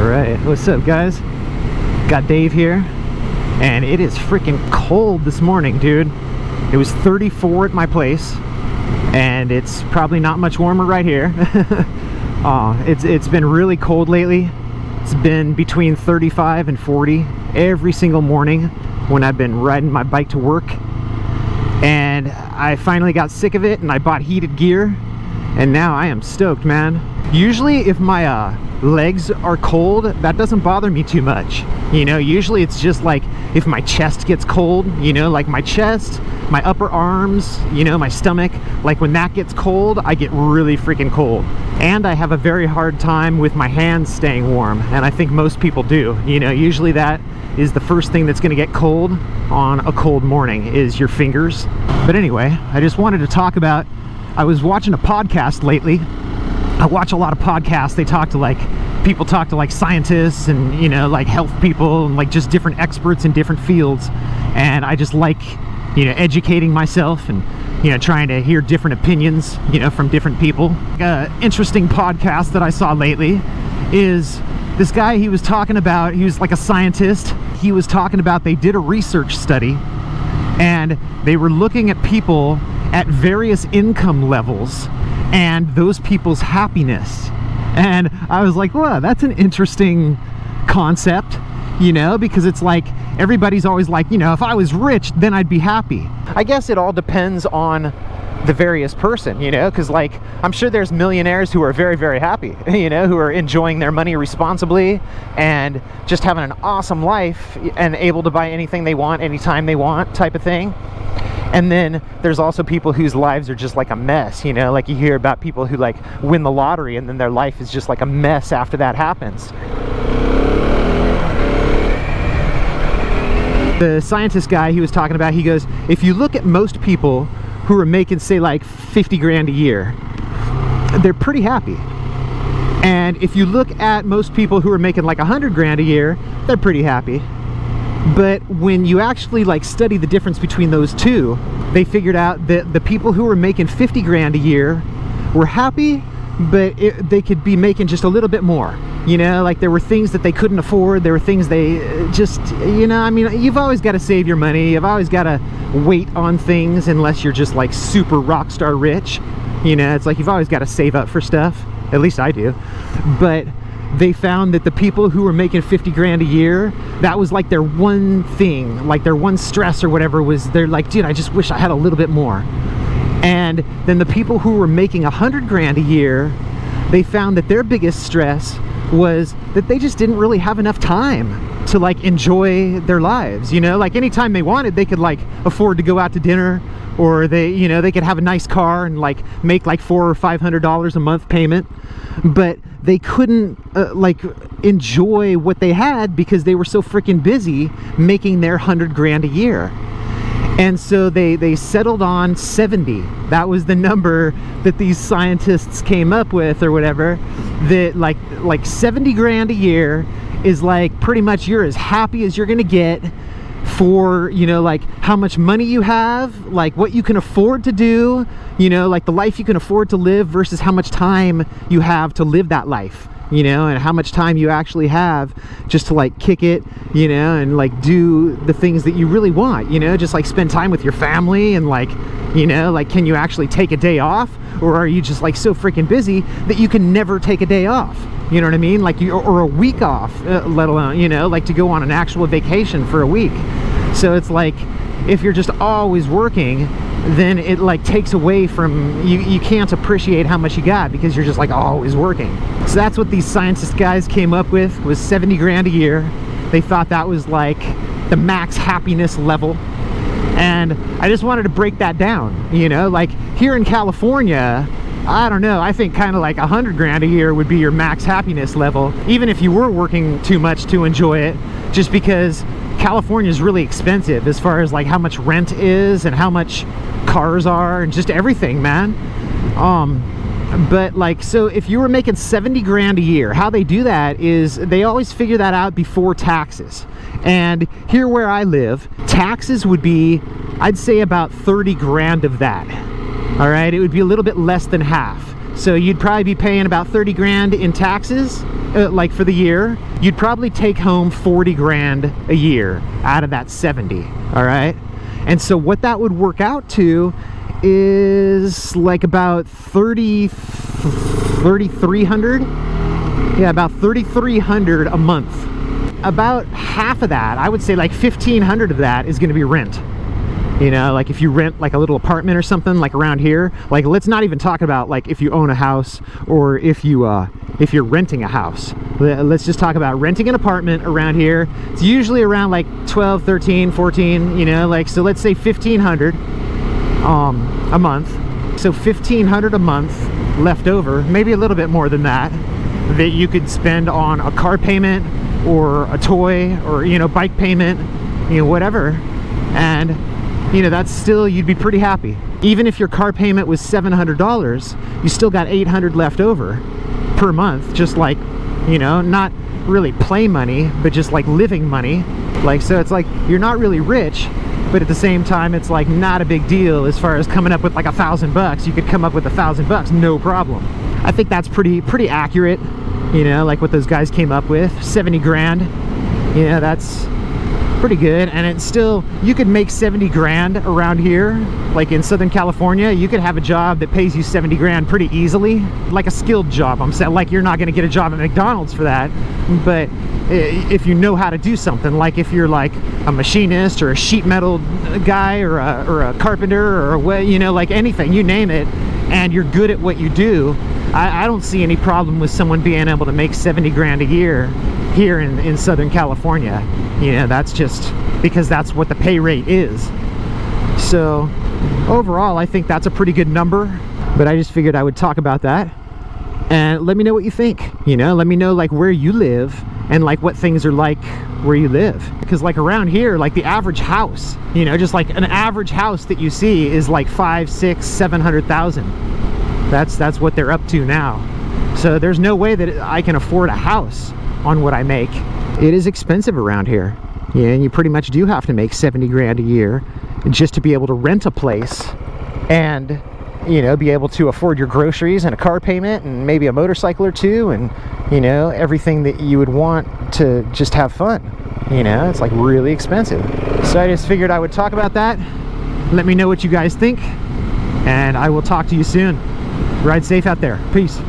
Alright, what's up guys? Got Dave here, and it is freaking cold this morning, dude. It was 34 at my place, and it's probably not much warmer right here. It's been really cold lately. It's been between 35 and 40 every single morning when I've been riding my bike to work. And I finally got sick of it, and I bought heated gear, and now I am stoked, man. Usually if my legs are cold, that doesn't bother me too much. You know, usually it's just like if my chest gets cold, you know, like my chest, my upper arms, you know, my stomach, like when that gets cold, I get really freaking cold. And I have a very hard time with my hands staying warm, and I think most people do. You know, usually that is the first thing that's going to get cold on a cold morning is your fingers. But anyway, I just wanted to talk about, I was watching a podcast lately. I watch a lot of podcasts. They talk to people talk to like scientists and, you know, like health people and like just different experts in different fields. And I just like, you know, educating myself and, you know, trying to hear different opinions, you know, from different people. Interesting podcast that I saw lately is this guy, he was talking about, he was like a scientist. He was talking about they did a research study and they were looking at people at various income levels and those people's happiness. And I was like, wow, that's an interesting concept, you know, because it's like everybody's always like, you know, if I was rich, then I'd be happy. I guess it all depends on the various person, you know, because like I'm sure there's millionaires who are very, very happy, you know, who are enjoying their money responsibly and just having an awesome life and able to buy anything they want anytime they want type of thing. And then there's also people whose lives are just like a mess, you know, like you hear about people who like win the lottery and then their life is just like a mess after that happens. The scientist guy he was talking about, he goes, if you look at most people who are making, say, like 50 grand a year, they're pretty happy. And if you look at most people who are making like 100 grand a year, they're pretty happy. But when you actually like study the difference between those two, they figured out that the people who were making 50 grand a year were happy, but they could be making just a little bit more. You know, like there were things that they couldn't afford. There were things they just, you know, I mean, you've always got to save your money. You've always got to wait on things unless you're just like super rock star rich. You know, it's like you've always got to save up for stuff. At least I do. But they found that the people who were making 50 grand a year, that was like their one thing, like their one stress or whatever was, they're like, dude, I just wish I had a little bit more. And then the people who were making 100 grand a year, they found that their biggest stress was that they just didn't really have enough time to like enjoy their lives. You know, like anytime they wanted, they could like afford to go out to dinner, or they, you know, they could have a nice car and like make like $400 or $500 a month payment, but they couldn't like enjoy what they had because they were so freaking busy making their 100 grand a year. And so they settled on 70. That was the number that these scientists came up with or whatever, that like 70 grand a year is like pretty much you're as happy as you're gonna get for, you know, like how much money you have, like what you can afford to do, you know, like the life you can afford to live versus how much time you have to live that life, you know, and how much time you actually have just to like kick it, you know, and like do the things that you really want, you know, just like spend time with your family and like, you know, like can you actually take a day off, or are you just like so freaking busy that you can never take a day off? You know what I mean? Like you, or a week off, let alone, you know, like to go on an actual vacation for a week. So it's like if you're just always working, then it like takes away from you. You can't appreciate how much you got because you're just like always working. So that's what these scientist guys came up with, was 70 grand a year. They thought that was like the max happiness level. And I just wanted to break that down, you know, like here in California, I don't know, I think kind of like 100 grand a year would be your max happiness level, even if you were working too much to enjoy it, just because California is really expensive as far as like how much rent is and how much cars are and just everything, man. But like, so if you were making 70 grand a year, how they do that is they always figure that out before taxes. And here where I live, taxes would be, I'd say about 30 grand of that. All right, it would be a little bit less than half. So you'd probably be paying about 30 grand in taxes, like for the year. You'd probably take home 40 grand a year out of that 70, all right? And so what that would work out to is like about 3,300. Yeah, about 3,300 a month. About half of that, I would say like 1,500 of that is going to be rent. You know, like if you rent like a little apartment or something like around here, like let's not even talk about like if you own a house or if you're renting a house. Let's just talk about renting an apartment around here. It's usually around like 12, 13, 14, you know, like, so let's say 1,500 a month. So 1,500 a month left over, maybe a little bit more than that you could spend on a car payment or a toy or, you know, bike payment, you know, whatever. And you know, that's still, you'd be pretty happy. Even if your car payment was $700, you still got 800 left over per month, just like, you know, not really play money, but just like living money. Like, so it's like, you're not really rich, but at the same time, it's like not a big deal as far as coming up with like $1,000. You could come up with $1,000, no problem. I think that's pretty accurate, you know, like what those guys came up with, 70 grand. You know, that's pretty good. And it's still, you could make 70 grand around here, like in Southern California. You could have a job that pays you 70 grand pretty easily, like a skilled job. I'm saying, like, you're not going to get a job at McDonald's for that, but if you know how to do something, like if you're like a machinist or a sheet metal guy or a carpenter or what, you know, like anything, you name it, and you're good at what you do, I don't see any problem with someone being able to make 70 grand a year here in Southern California. You know, that's just because that's what the pay rate is. So overall, I think that's a pretty good number, but I just figured I would talk about that. And let me know what you think, you know, let me know like where you live and like what things are like where you live. Because like around here, like the average house, you know, just like an average house that you see is like 5, 6, 700,000. That's what they're up to now. So there's no way that I can afford a house on what I make. It is expensive around here. Yeah, and you pretty much do have to make 70 grand a year just to be able to rent a place and, you know, be able to afford your groceries and a car payment and maybe a motorcycle or two and, you know, everything that you would want to just have fun. You know, it's like really expensive. So I just figured I would talk about that. Let me know what you guys think, and I will talk to you soon. Ride safe out there. Peace.